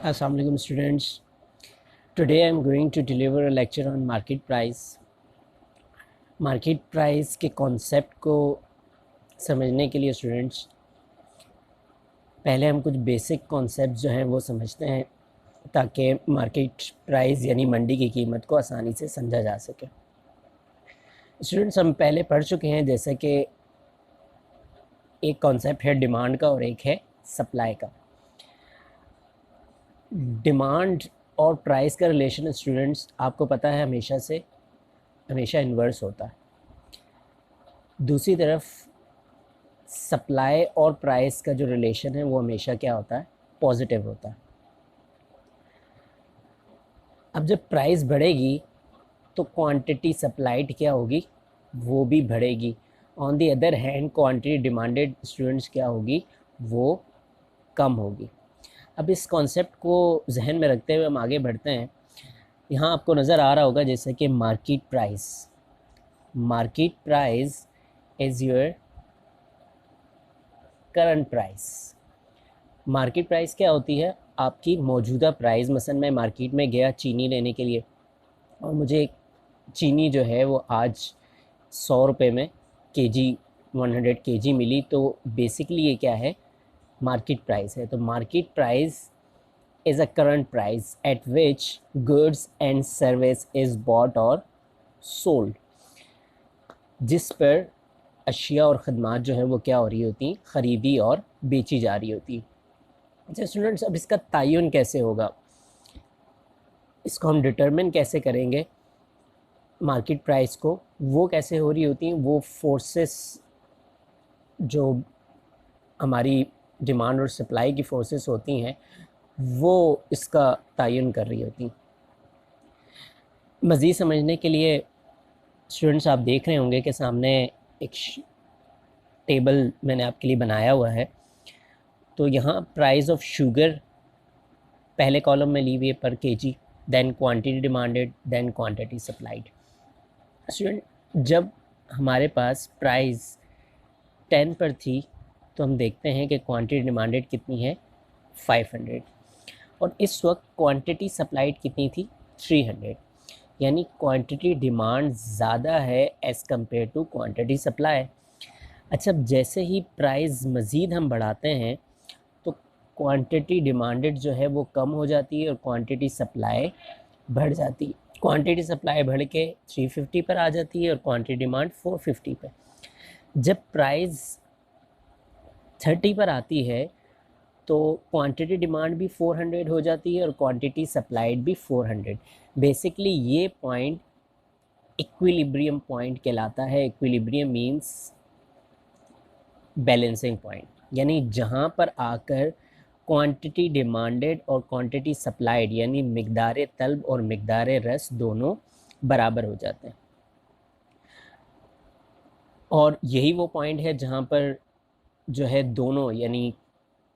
Assalamualaikum students. Today I am going to deliver a lecture on market price. Market price के concept को समझने के लिए students पहले हम कुछ बेसिक कॉन्सेप्ट जो हैं वो समझते हैं ताकि मार्केट प्राइस यानी मंडी की कीमत को आसानी से समझा जा सके। स्टूडेंट्स हम पहले पढ़ चुके हैं जैसे कि एक कॉन्सेप्ट है डिमांड का और एक है सप्लाई का। डिमांड और प्राइस का रिलेशन स्टूडेंट्स आपको पता है हमेशा इन्वर्स होता है। दूसरी तरफ सप्लाई और प्राइस का जो रिलेशन है वो हमेशा क्या होता है, पॉजिटिव होता है। अब जब प्राइस बढ़ेगी तो क्वांटिटी सप्लाइड क्या होगी, वो भी बढ़ेगी। On the other hand quantity demanded students क्या होगी, वो कम होगी। अब इस कॉन्सेप्ट को जहन में रखते हुए हम आगे बढ़ते हैं। यहाँ आपको नज़र आ रहा होगा जैसे कि market price is your current price. Market price क्या होती है, आपकी मौजूदा प्राइस। मसलन मैं मार्केट में गया चीनी लेने के लिए और मुझे चीनी जो है वो आज 100 रुपये में केजी 100 केजी मिली, तो बेसिकली ये क्या है, मार्केट प्राइस है। तो market price is a current price at which goods and service is bought और सोल्ड, जिस पर अशिया और ख़दमात जो है वो क्या हो रही होती, ख़रीदी और बेची जा रही होती। अच्छा स्टूडेंट्स, अब इसका तयन कैसे होगा, इसको हम डिटरमिन कैसे करेंगे मार्केट प्राइस को, वो कैसे हो रही होती हैं, वो फोर्सेस जो हमारी डिमांड और सप्लाई की फोर्सेस होती हैं वो इसका तयन कर रही होती। मज़ीद समझने के लिए स्टूडेंट्स आप देख रहे होंगे कि सामने एक टेबल मैंने आपके लिए बनाया हुआ है। तो यहाँ प्राइस ऑफ शुगर पहले कॉलम में ली हुई है पर KG, then quantity demanded, then quantity supplied. Student, जब हमारे पास प्राइस 10 पर थी तो हम देखते हैं कि क्वांटिटी डिमांडेड कितनी है, 500, और इस वक्त क्वांटिटी सप्लाइड कितनी थी, 300। यानी क्वांटिटी डिमांड ज़्यादा है as compare to quantity supply. अच्छा, जैसे ही प्राइस मज़ीद हम बढ़ाते हैं तो क्वांटिटी डिमांडेड जो है वो कम हो जाती है और क्वांटिटी सप्लाई बढ़ जाती है। क्वांटिटी सप्लाई बढ़ के 350 पर आ जाती है और क्वांटिटी डिमांड 450 पर। जब प्राइस 30 पर आती है तो क्वांटिटी डिमांड भी 400 हो जाती है और क्वांटिटी सप्लाइड भी 400। बेसिकली ये पॉइंट इक्विलिब्रियम पॉइंट कहलाता है। इक्विलिब्रियम मींस बैलेंसिंग पॉइंट, यानी जहाँ पर आकर क्वांटिटी डिमांडेड और क्वांटिटी सप्लाइड यानी मिकदार तलब और मिकदार रस दोनों बराबर हो जाते हैं। और यही वो पॉइंट है जहाँ पर जो है दोनों यानी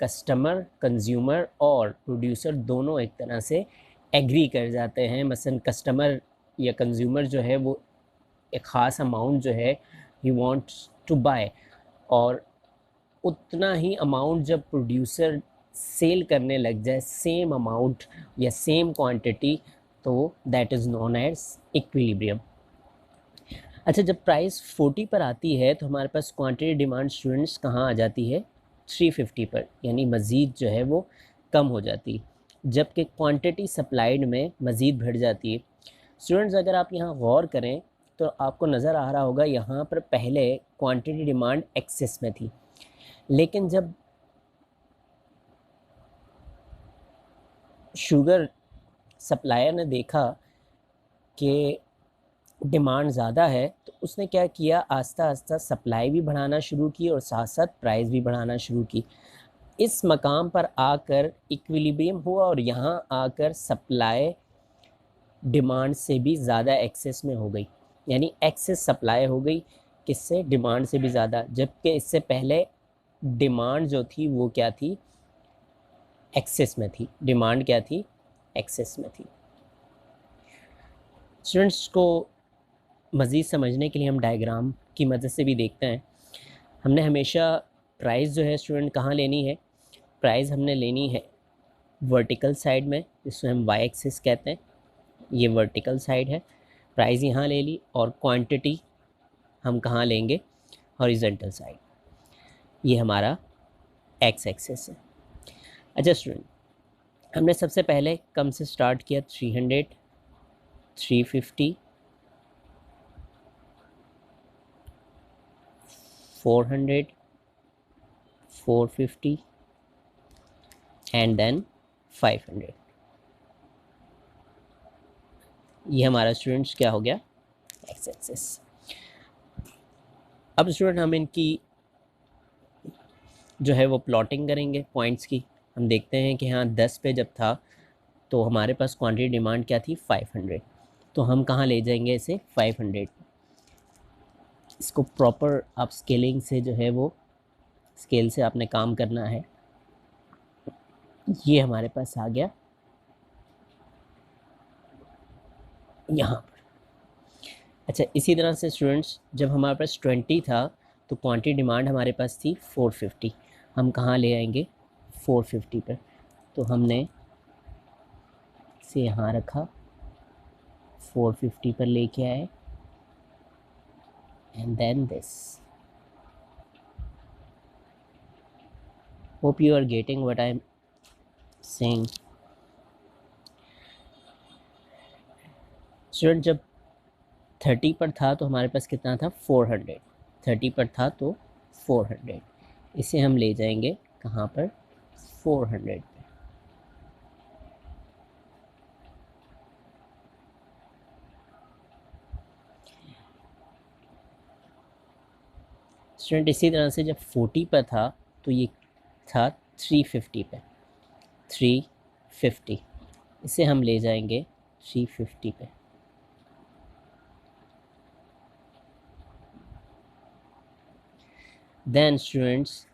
कस्टमर, कंज्यूमर और प्रोड्यूसर दोनों एक तरह से एग्री कर जाते हैं। मसलन कस्टमर या कंज्यूमर जो है वो एक ख़ास अमाउंट जो है ही वांट्स टू बाय, और उतना ही अमाउंट जब प्रोड्यूसर सेल करने लग जाए सेम अमाउंट या सेम क्वांटिटी, तो that is known as equilibrium. अच्छा, जब प्राइस 40 पर आती है तो हमारे पास क्वांटिटी डिमांड स्टूडेंट्स कहाँ आ जाती है, 350 पर, यानी मज़ीद जो है वो कम हो जाती है, जबकि क्वांटिटी सप्लाइड में मज़ीद बढ़ जाती है। स्टूडेंट्स, अगर आप यहाँ गौर करें तो आपको नज़र आ रहा होगा यहाँ पर पहले क्वांटिटी डिमांड एक्सेस में थी, लेकिन जब शुगर सप्लायर ने देखा कि डिमांड ज़्यादा है तो उसने क्या किया, आस्ता आस्ता सप्लाई भी बढ़ाना शुरू की और साथ साथ प्राइस भी बढ़ाना शुरू की। इस मकाम पर आकर इक्विलिब्रियम हुआ और यहाँ आकर सप्लाई डिमांड से भी ज़्यादा एक्सेस में हो गई, यानी एक्सेस सप्लाई हो गई, किससे, डिमांड से भी ज़्यादा। जबकि इससे पहले डिमांड जो थी वो क्या थी, एक्सेस में थी। डिमांड क्या थी, एक्सेस में थी। स्टूडेंट्स को मज़ीद समझने के लिए हम डायग्राम की मदद से भी देखते हैं। हमने हमेशा प्राइस जो है स्टूडेंट कहाँ लेनी है, प्राइस हमने लेनी है वर्टिकल साइड में, जिसको हम वाई एक्सिस कहते हैं, ये वर्टिकल साइड है, प्राइस यहाँ ले ली, और क्वांटिटी हम कहाँ लेंगे, हॉरिजॉन्टल साइड, ये हमारा एक्स एक्सिस है। अच्छा स्टूडेंट, हमने सबसे पहले कम से स्टार्ट किया, 300, 350, 400, 450 एंड देन 500। ये हमारा स्टूडेंट्स क्या हो गया, एक्स एक्सिस। अब स्टूडेंट हम इनकी जो है वो प्लॉटिंग करेंगे पॉइंट्स की। हम देखते हैं कि हाँ 10 पे जब था तो हमारे पास क्वांटिटी डिमांड क्या थी, 500, तो हम कहाँ ले जाएंगे इसे, 500। इसको प्रॉपर आप स्केलिंग से जो है वो स्केल से आपने काम करना है। ये हमारे पास आ गया यहाँ पर। अच्छा, इसी तरह से स्टूडेंट्स जब हमारे पास 20 था तो क्वांटिटी डिमांड हमारे पास थी 450, हम कहाँ ले आएंगे, 450 पर। तो हमने इसे यहाँ रखा, 450 पर लेके आए, and then this. Hope you are getting what I am saying. Student जब 30 पर था तो हमारे पास कितना था, 400, 30 पर था तो 400, इसे हम ले जाएंगे कहाँ पर, 400 पे। स्टूडेंट इसी तरह से जब 40 पर था तो ये था 350 पे, 350, इसे हम ले जाएंगे 350 पे। देन स्टूडेंट्स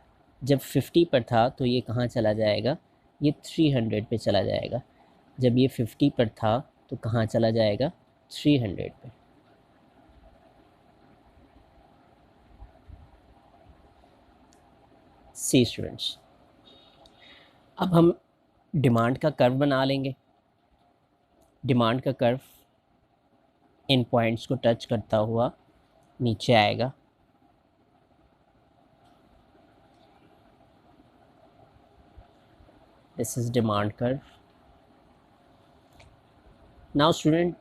जब 50 पर था तो ये कहाँ चला जाएगा, ये 300 पे चला जाएगा। जब ये 50 पर था तो कहाँ चला जाएगा, 300 पे। सी स्टूडेंट्स, अब हम डिमांड का कर्व बना लेंगे। डिमांड का कर्व इन पॉइंट्स को टच करता हुआ नीचे आएगा। This is demand curve. Now student,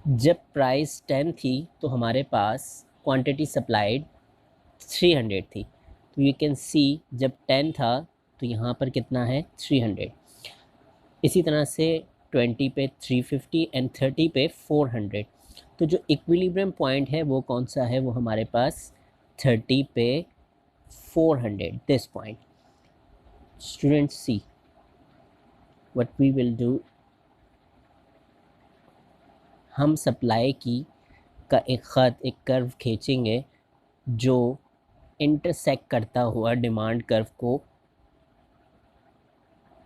जब प्राइस 10 थी तो हमारे पास क्वांटिटी सप्लाइड 300 थी। तो यू कैन सी जब 10 था तो यहाँ पर कितना है, 300। इसी तरह से 20 पे 350 एंड 30 पे 400। तो जो इक्विलिब्रियम पॉइंट है वो कौन सा है, वो हमारे पास 30 पे 400, this point. Students see what we will do, हम सप्लाई की का एक ख़त, एक कर्व खींचेंगे जो इंटरसेक्ट करता हुआ डिमांड कर्व को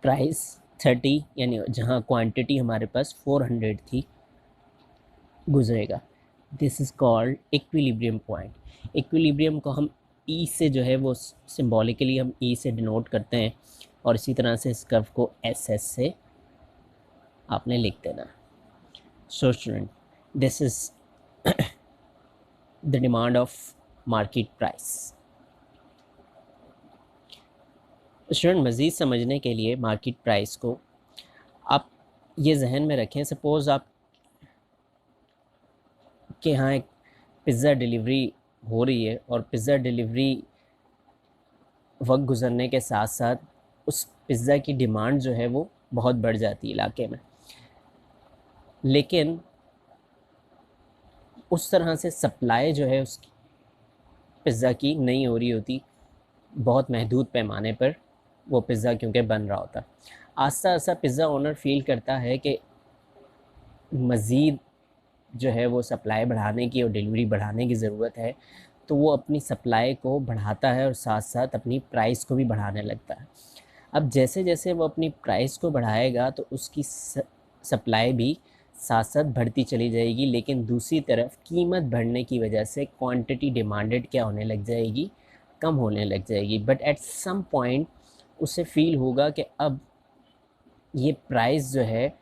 प्राइस 30 यानी जहाँ क्वांटिटी हमारे पास 400 थी गुजरेगा। This is called equilibrium point. Equilibrium को हम ई से जो है वो सिंबॉलिकली हम ई से डिनोट करते हैं, और इसी तरह से इस कर्व को एस एस से आपने लिख देना। So student, this is the demand of market price. Student मज़ीद समझने के लिए मार्केट प्राइस को आप ये जहन में रखें, सपोज़ आप के यहाँ एक पिज़्ज़ा डिलीवरी हो रही है और पिज़्ज़ा डिलीवरी वक्त गुजरने के साथ साथ उस पिज़्ज़ा की डिमांड जो है वो बहुत बढ़ जाती है इलाके में, लेकिन उस तरह से सप्लाई जो है उस पिज़्ज़ा की नहीं हो रही होती, बहुत महदूद पैमाने पर वो पिज़्ज़ा क्योंकि बन रहा होता। आस्ता आस्ता पिज़्ज़ा ओनर फील करता है कि मज़ीद जो है वो सप्लाई बढ़ाने की और डिलीवरी बढ़ाने की ज़रूरत है, तो वो अपनी सप्लाई को बढ़ाता है और साथ साथ अपनी प्राइस को भी बढ़ाने लगता है। अब जैसे जैसे वो अपनी प्राइस को बढ़ाएगा तो उसकी सप्लाई भी साथ साथ बढ़ती चली जाएगी, लेकिन दूसरी तरफ कीमत बढ़ने की वजह से क्वांटिटी डिमांडेड क्या होने लग जाएगी, कम होने लग जाएगी, बट एट सम पॉइंट उसे फील होगा कि अब ये प्राइस जो है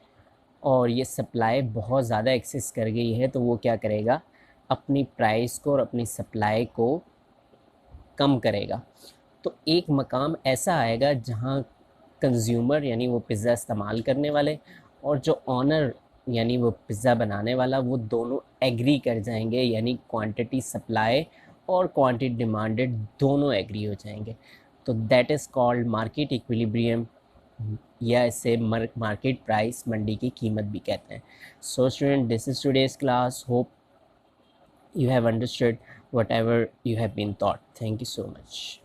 और ये सप्लाई बहुत ज़्यादा एक्सेस कर गई है, तो वो क्या करेगा, अपनी प्राइस को और अपनी सप्लाई को कम करेगा। तो एक मकाम ऐसा आएगा जहाँ कंज्यूमर यानी वो पिज़्ज़ा इस्तेमाल करने वाले और जो ऑनर यानी वो पिज़्ज़ा बनाने वाला, वो दोनों एग्री कर जाएंगे, यानी क्वांटिटी सप्लाई और क्वांटिटी डिमांडेड दोनों एग्री हो जाएंगे। तो that is called market equilibrium, या इसे मार्केट प्राइस, मंडी की कीमत भी कहते हैं। So student, this is today's class, hope you have understood whatever you have been taught. Thank you so much.